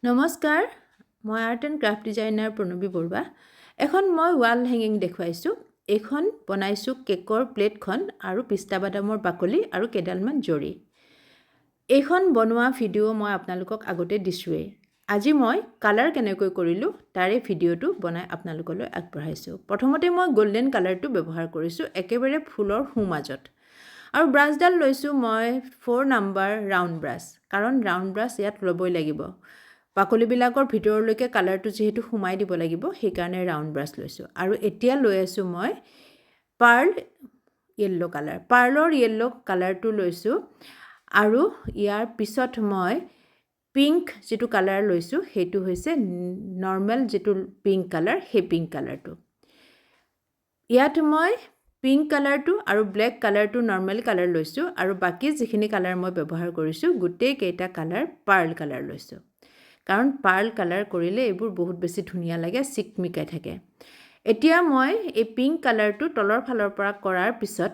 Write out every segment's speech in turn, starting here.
নমস্কাৰ, মই art and craft designer Pranavi Baruah. এখন মই ৱাল হেঙিং দেখুৱাইছোঁ। এইখন বনাইছোঁ কেকৰ প্লেটখন আৰু পিস্তা বাদামৰ বাকলি আৰু কেইডালমান জৰি। এইখন বনোৱা ভিডিঅ' মই আপোনালোকক আগতে দিছোঁৱেই। আজি মই কালাৰ কেনেকৈ কৰিলোঁ তাৰে ভিডিঅ'টো বনাই আপোনালোকলৈ আগবঢ়াইছোঁ। প্ৰথমতে মই গল্ডেন কালাৰটো ব্যৱহাৰ কৰিছোঁ একেবাৰে ফুলৰ সোঁমাজত। আৰু ব্ৰাছডাল লৈছোঁ মই 4 নম্বৰ ৰাউণ্ড ব্ৰাছ, কাৰণ ৰাউণ্ড ব্ৰাছ ইয়াত ল'বই লাগিব। বাকলিবিলাকৰ ভিতৰলৈকে কালাৰটো যিহেতু সোমাই দিব লাগিব, সেইকাৰণে ৰাউণ্ড ব্ৰাছ লৈছোঁ। আৰু এতিয়া লৈ আছোঁ মই পাৰ্ল য়েল্ল' কালাৰ। পাৰ্লৰ য়েল্ল' কালাৰটো লৈছোঁ আৰু ইয়াৰ পিছত মই পিংক যিটো কালাৰ লৈছোঁ সেইটো হৈছে নৰ্মেল যিটো পিংক কালাৰ, সেই পিংক কালাৰটো। ইয়াত মই পিংক কালাৰটো আৰু ব্লেক কালাৰটো নৰ্মেল কালাৰ লৈছোঁ আৰু বাকী যিখিনি কালাৰ মই ব্যৱহাৰ কৰিছোঁ গোটেইকেইটা কালাৰ পাৰ্ল কালাৰ লৈছোঁ। কাৰণ পাৰ্ল কালাৰ কৰিলে এইবোৰ বহুত বেছি ধুনীয়া লাগে, চিকমিকাই থাকে। এতিয়া মই এই পিংক কালাৰটো তলৰ ফালৰ পৰা কৰাৰ পিছত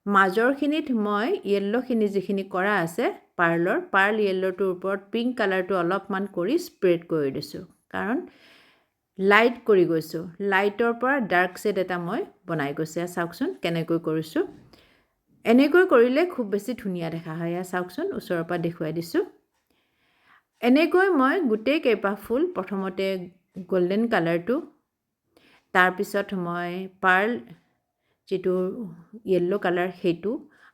মাজৰখিনিত মই য়েল্ল'খিনি যিখিনি কৰা আছে পাৰ্ল য়েল্ল'টোৰ ওপৰত পিংক কালাৰটো অলপমান কৰি স্প্ৰেড কৰি দিছোঁ, কাৰণ লাইট কৰি গৈছোঁ। লাইটৰ পৰা ডাৰ্ক শ্বেড এটা মই বনাই গৈছোঁ। চাওকচোন কেনেকৈ কৰিছোঁ। এনেকৈ কৰিলে খুব বেছি ধুনীয়া দেখা হয়। চাওকচোন ওচৰৰ পৰা দেখুৱাই দিছোঁ। এনেকৈ মই গোটেই কেইপাহ ফুল প্ৰথমতে গল্ডেন কালাৰটো, তাৰপিছত মই পাৰ্ল যিটো য়েল্ল' কালাৰ সেইটো,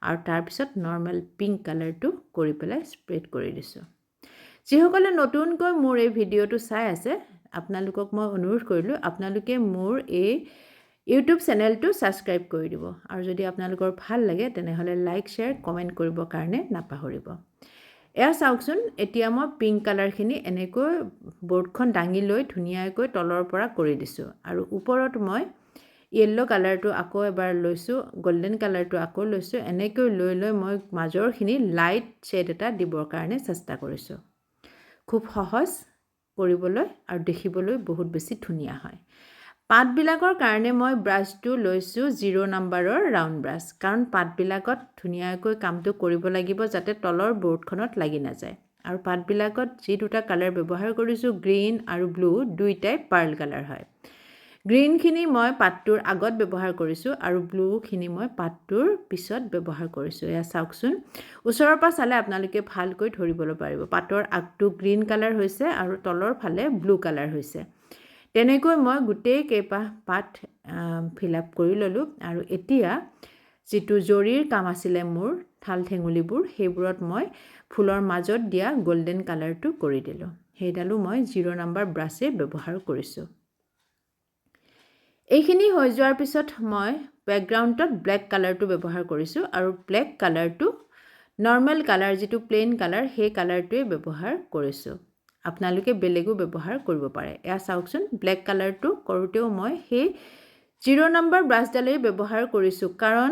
আৰু তাৰপিছত নৰ্মেল পিংক কালাৰটো কৰি পেলাই স্প্ৰেড কৰি দিছোঁ। যিসকলে নতুনকৈ মোৰ এই ভিডিঅ'টো চাই আছে আপোনালোকক মই অনুৰোধ কৰিলোঁ আপোনালোকে মোৰ এই ইউটিউব চেনেলটো ছাবস্ক্ৰাইব কৰি দিব, আৰু যদি আপোনালোকৰ ভাল লাগে তেনেহ'লে লাইক শ্বেয়াৰ কমেণ্ট কৰিবৰ কাৰণে নাপাহৰিব। এয়া চাওকচোন, এতিয়া মই পিংক কালাৰখিনি এনেকৈ বৰ্ডখন দাঙি লৈ ধুনীয়াকৈ তলৰ পৰা কৰি দিছোঁ, আৰু ওপৰত মই য়েল্ল' কালাৰটো আকৌ এবাৰ লৈছোঁ, গল্ডেন কালাৰটো আকৌ লৈছোঁ। এনেকৈ লৈ মই মাজৰখিনি লাইট শ্বেড এটা দিবৰ কাৰণে চেষ্টা কৰিছোঁ। খুব সহজ কৰিবলৈ আৰু দেখিবলৈ বহুত বেছি ধুনীয়া হয়। পাতবিলাকৰ কাৰণে মই ব্ৰাছটো লৈছোঁ 0 নম্বৰৰ ৰাউণ্ড ব্ৰাছ, কাৰণ পাতবিলাকত ধুনীয়াকৈ কামটো কৰিব লাগিব যাতে তলৰ বৰ্ডখনত লাগি নাযায়। আৰু পাতবিলাকত যি দুটা কালাৰ ব্যৱহাৰ কৰিছোঁ গ্ৰীণ আৰু ব্লু, দুইটাই পাৰ্ল কালাৰ হয়। গ্ৰীণখিনি মই পাতটোৰ আগত ব্যৱহাৰ কৰিছোঁ আৰু ব্লুখিনি মই পাতটোৰ পিছত ব্যৱহাৰ কৰিছোঁ। এয়া চাওকচোন, ওচৰৰ পৰা চালে আপোনালোকে ভালকৈ ধৰিবলৈ পাৰিব। পাতৰ আগটো গ্ৰীণ কালাৰ হৈছে আৰু তলৰ ফালে ব্লু কালাৰ হৈছে। তেনেকৈ মই গোটেই কেইপাহ পাত ফিল আপ কৰি ল'লোঁ। আৰু এতিয়া যিটো জৰিৰ কাম আছিলে মোৰ ঠাল ঠেঙুলিবোৰ, সেইবোৰত মই ফুলৰ মাজত দিয়া গল্ডেন কালাৰটো কৰি দিলোঁ। সেইডালো মই 0 নম্বৰ ব্ৰাছে ব্যৱহাৰ কৰিছোঁ। এইখিনি হৈ যোৱাৰ পিছত মই বেকগ্ৰাউণ্ডত ব্লেক কালাৰটো ব্যৱহাৰ কৰিছোঁ, আৰু ব্লেক কালাৰটো নৰ্মেল কালাৰ যিটো প্লেইন কালাৰ সেই কালাৰটোৱে ব্যৱহাৰ কৰিছোঁ। আপোনালোকে বেলেগো ব্যৱহাৰ কৰিব পাৰে। এয়া চাওকচোন, ব্লেক কালাৰটো কৰোঁতেও মই সেই 0 নম্বৰ ব্ৰাছডালেই ব্যৱহাৰ কৰিছোঁ, কাৰণ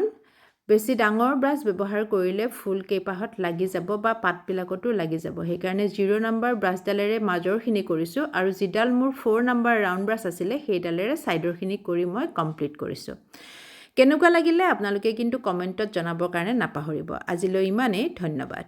বেছি ডাঙৰ ব্ৰাছ ব্যৱহাৰ কৰিলে ফুল কেইপাহত লাগি যাব বা পাতবিলাকতো লাগি যাব। সেইকাৰণে 0 নম্বৰ ব্ৰাছডালেৰে মাজৰখিনি কৰিছোঁ, আৰু যিডাল মোৰ 4 নম্বৰ ৰাউণ্ড ব্ৰাছ আছিলে সেইডালেৰে ছাইডৰখিনি কৰি মই কমপ্লিট কৰিছোঁ। কেনেকুৱা লাগিলে আপোনালোকে কিন্তু কমেণ্টত জনাবৰ কাৰণে নাপাহৰিব। আজিলৈ ইমানেই, ধন্যবাদ।